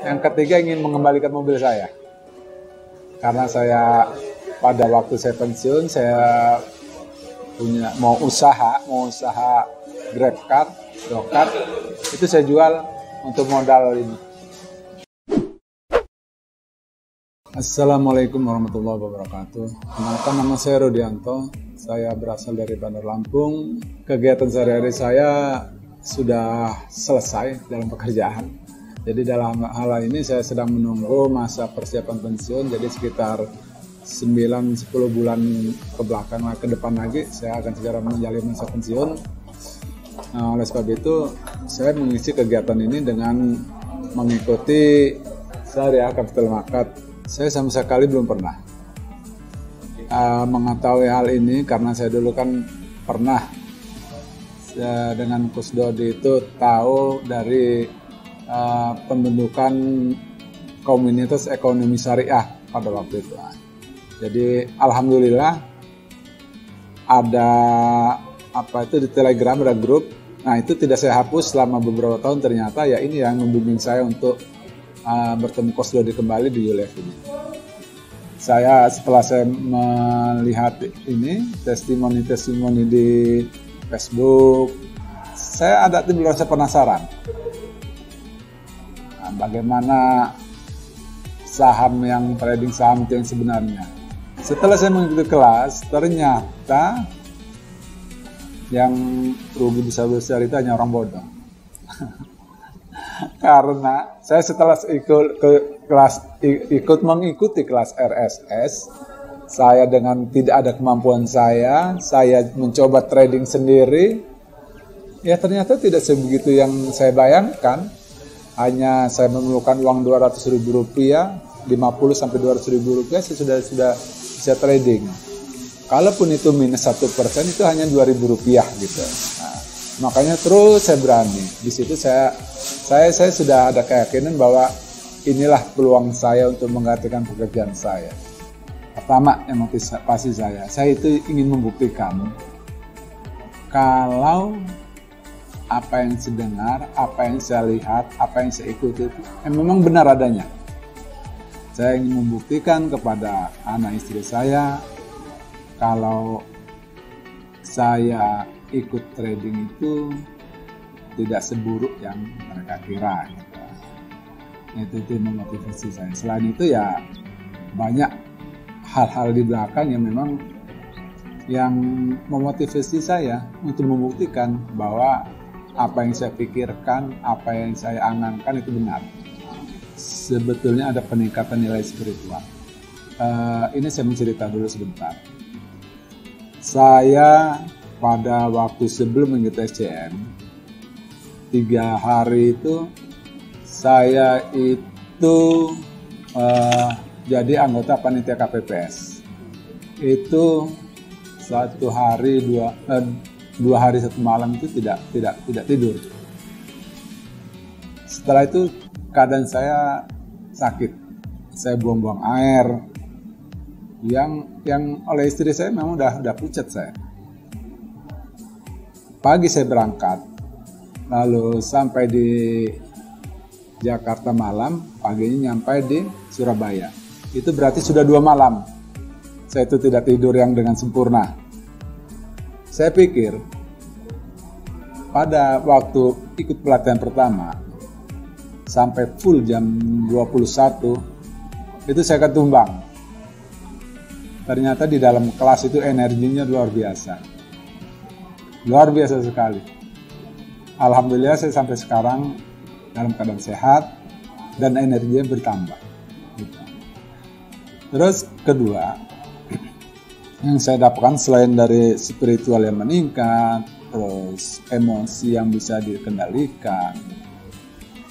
Yang ketiga ingin mengembalikan mobil saya. Karena saya pada waktu saya pensiun saya mau usaha GrabCar, GoCar, itu saya jual untuk modal ini. Assalamualaikum warahmatullahi wabarakatuh. Kenalkan, nama saya Rodianto. Saya berasal dari Bandar Lampung. Kegiatan sehari-hari saya sudah selesai dalam pekerjaan. Jadi dalam hal ini saya sedang menunggu masa persiapan pensiun. Jadi sekitar 9-10 bulan ke belakang ke depan lagi saya akan segera menjalani masa pensiun. Nah, oleh sebab itu saya mengisi kegiatan ini dengan mengikuti Syariah Capital Market. Saya sama sekali belum pernah mengetahui hal ini karena saya dulu kan pernah dengan Kusdodi itu tahu dari pembentukan komunitas ekonomi syariah pada waktu itu. Jadi alhamdulillah ada di Telegram ada grup. Nah, itu tidak saya hapus selama beberapa tahun. Ternyata ya ini yang membimbing saya untuk bertemu Kusdodi kembali di ULF ini. Setelah saya melihat ini testimoni di Facebook, saya ada timbul rasa penasaran. Nah, bagaimana trading saham itu yang sebenarnya. Setelah saya mengikuti kelas, ternyata yang rugi besar-besar itu hanya orang bodoh. Karena saya setelah mengikuti kelas RSS, saya dengan tidak ada kemampuan saya mencoba trading sendiri. Ya ternyata tidak sebegitu yang saya bayangkan. Hanya saya memerlukan uang Rp200.000, 50-200.000 rupiah, saya sudah bisa trading. Kalaupun itu minus 1%, itu hanya Rp2.000 gitu. Nah, makanya terus saya berani. Di situ saya sudah ada keyakinan bahwa inilah peluang saya untuk menggantikan pekerjaan saya. Pertama, yang motivasi saya itu ingin membuktikan kalau apa yang saya dengar, apa yang saya lihat, apa yang saya ikuti itu memang benar adanya. Saya ingin membuktikan kepada anak istri saya kalau saya ikut trading itu tidak seburuk yang mereka kira. Gitu. Itu memotivasi saya. Selain itu ya banyak hal-hal di belakang yang memang yang memotivasi saya untuk membuktikan bahwa apa yang saya pikirkan, apa yang saya angankan itu benar. Sebetulnya ada peningkatan nilai spiritual. Ini saya mencerita dulu sebentar. Saya pada waktu sebelum mengikuti SCM, 3 hari itu saya itu jadi anggota panitia KPPS. Itu 1 hari 2 hari 1 malam itu tidak tidur. Setelah itu keadaan saya sakit. Saya buang-buang air. Yang oleh istri saya memang udah pucat saya. Pagi saya berangkat, lalu sampai di Jakarta malam, paginya nyampe di Surabaya. Itu berarti sudah 2 malam. Saya itu tidak tidur yang dengan sempurna. Saya pikir pada waktu ikut pelatihan pertama sampai full jam 21 itu saya akan tumbang. Ternyata di dalam kelas itu energinya luar biasa. Luar biasa sekali. Alhamdulillah saya sampai sekarang dalam keadaan sehat dan energinya bertambah. Terus kedua, yang saya dapatkan selain dari spiritual yang meningkat, terus emosi yang bisa dikendalikan,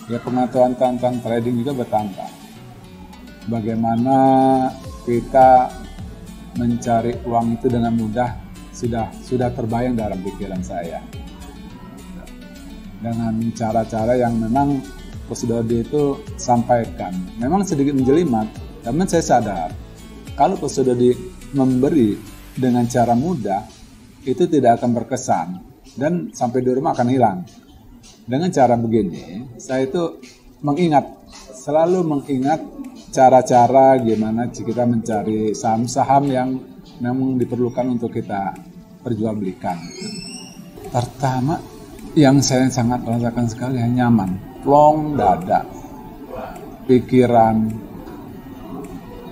ya pengetahuan tentang trading juga bertambah. Bagaimana kita mencari uang itu dengan mudah sudah terbayang dalam pikiran saya. Dengan cara-cara yang memang Kusdodi itu sampaikan. Memang sedikit menjelimet, namun saya sadar kalau Kusdodi memberi dengan cara mudah itu tidak akan berkesan dan sampai di rumah akan hilang. Dengan cara begini, saya itu mengingat selalu mengingat cara-cara gimana kita mencari saham-saham yang memang diperlukan untuk kita perjualbelikan. Pertama, yang saya sangat rasakan sekali nyaman, plong dada, pikiran,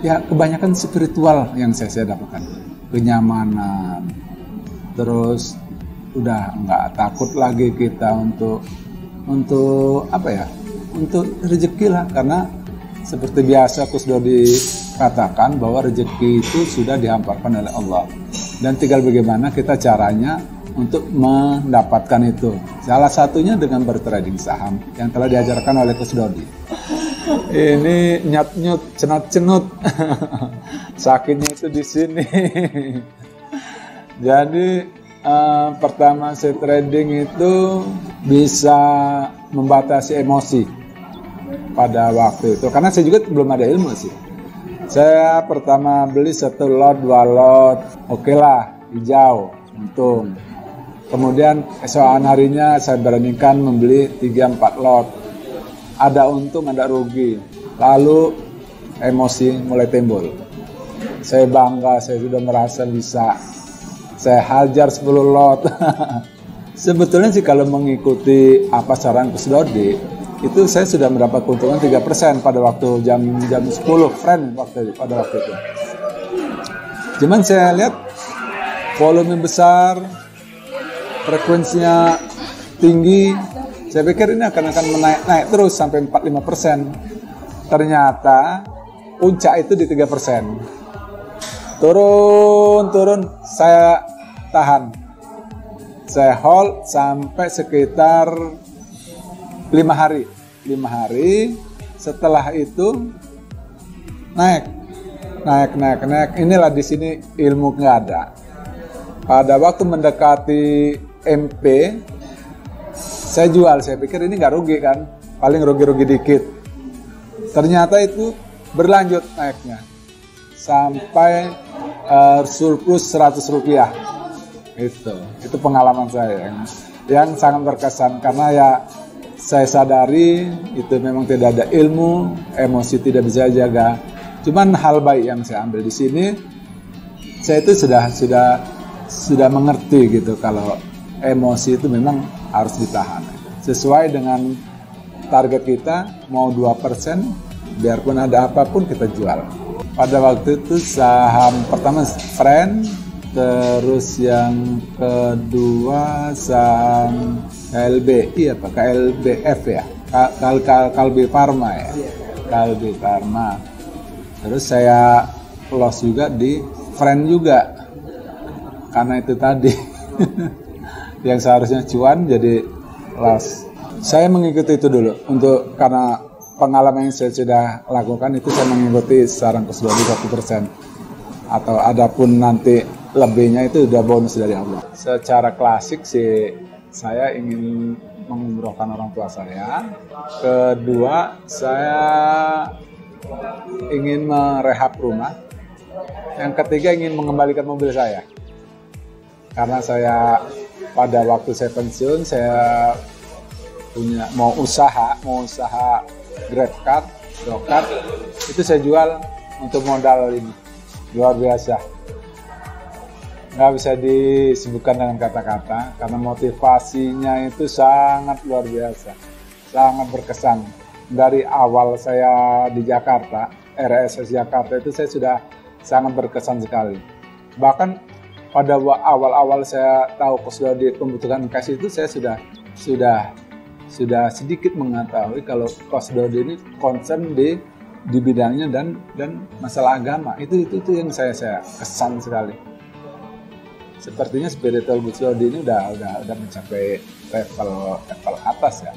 ya kebanyakan spiritual yang saya dapatkan, kenyamanan, terus udah nggak takut lagi kita untuk apa ya, untuk rezeki lah, karena seperti biasa Coach Dodi katakan bahwa rezeki itu sudah dihamparkan oleh Allah dan tinggal bagaimana kita caranya untuk mendapatkan itu. Salah satunya dengan bertrading saham yang telah diajarkan oleh Coach Dodi. Ini nyut-nyut, cenut-cenut. Sakitnya itu di sini. Jadi pertama saya trading itu bisa membatasi emosi pada waktu itu. Karena saya juga belum ada ilmu sih. Saya pertama beli 1 lot, 2 lot. Oke lah, hijau, untung. Kemudian esokan harinya saya beranikan membeli 3-4 lot. Ada untung, ada rugi. Lalu emosi mulai timbul. Saya bangga, saya sudah merasa bisa. Saya hajar 10 lot. Sebetulnya sih kalau mengikuti apa saran Coach Dodi, itu saya sudah mendapat keuntungan 3% pada waktu jam 10 friend pada waktu itu. Cuman saya lihat volume besar, frekuensinya tinggi, saya pikir ini akan naik terus sampai 4-5%. Ternyata puncak itu di 3%. Turun, saya tahan. Saya hold sampai sekitar 5 hari. 5 hari, setelah itu naik. Inilah di sini ilmu nggak ada. Pada waktu mendekati MP, saya jual. Saya pikir ini nggak rugi kan, paling rugi-rugi dikit. Ternyata itu berlanjut naiknya sampai surplus 100 rupiah. Itu pengalaman saya yang sangat berkesan, karena ya saya sadari itu memang tidak ada ilmu, emosi tidak bisa jaga. Cuman hal baik yang saya ambil di sini, saya itu sudah mengerti gitu kalau emosi itu memang harus ditahan. Sesuai dengan target kita, mau 2%, biarpun ada apapun kita jual. Pada waktu itu saham pertama friend, terus yang kedua saham KLBI apa KLBF ya, Kalbe Farma ya, Kalbe Farma. Terus saya loss juga di friend juga, karena itu tadi yang seharusnya cuan jadi loss. Saya mengikuti itu dulu untuk, karena pengalaman yang saya sudah lakukan itu, saya mengikuti saran Coach Dodi 1%. Atau adapun nanti lebihnya itu udah bonus dari Allah. Secara klasik sih saya ingin mengumrohkan orang tua saya. Kedua, saya ingin merehab rumah. Yang ketiga, ingin mengembalikan mobil saya. Karena saya pada waktu saya pensiun, saya punya mau usaha GrabCar, GoCar, itu saya jual untuk modal ini. Luar biasa. Nggak bisa disebutkan dengan kata-kata, karena motivasinya itu sangat luar biasa, sangat berkesan. Dari awal saya di Jakarta, RSS Jakarta itu saya sudah sangat berkesan sekali. Bahkan pada awal-awal saya tahu Coach Dodi membutuhkan cash itu, saya sudah sedikit mengetahui kalau Coach Dodi ini concern di bidangnya dan masalah agama. Itu yang saya kesan sekali. Sepertinya spiritual Coach Dodi ini udah mencapai level atas ya.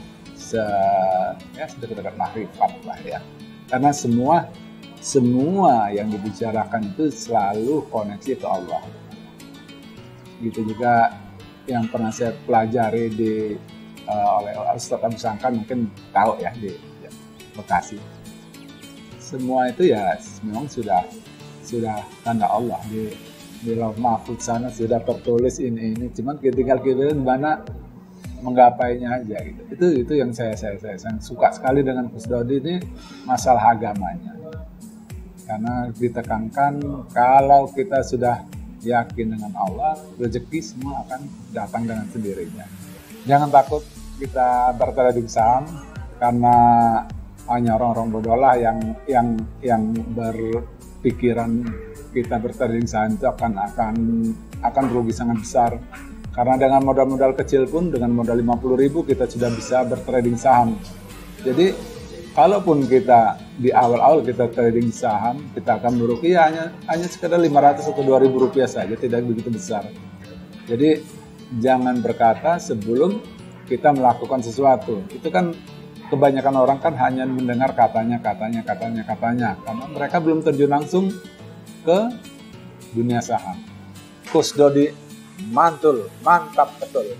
Sedekat-dekat makrifat lah ya. Karena semua yang dibicarakan itu selalu koneksi ke Allah. Gitu juga yang pernah saya pelajari oleh Ustaz Abu Sangkan, mungkin tahu ya, di Bekasi. Semua itu ya memang sudah tanda Allah di Lauh Mahfuz sana, sudah tertulis ini. Cuman tinggal kita mana menggapainya aja gitu. Itu yang saya suka sekali dengan Coach Dodi ini, masalah agamanya. Karena ditekankan kalau kita sudah yakin dengan Allah, rezeki semua akan datang dengan sendirinya. Jangan takut kita bertrading saham, karena hanya orang-orang bodoh lah yang berpikiran kita bertrading saham itu akan rugi sangat besar. Karena dengan modal kecil pun, dengan modal 50.000 kita sudah bisa bertrading saham. Jadi kalaupun kita di awal-awal kita trading saham, kita akan merugi hanya sekedar 500 atau 2.000 rupiah saja, tidak begitu besar. Jadi jangan berkata sebelum kita melakukan sesuatu. Itu kan kebanyakan orang kan hanya mendengar katanya, karena mereka belum terjun langsung ke dunia saham. Coach Dodi mantul, mantap betul.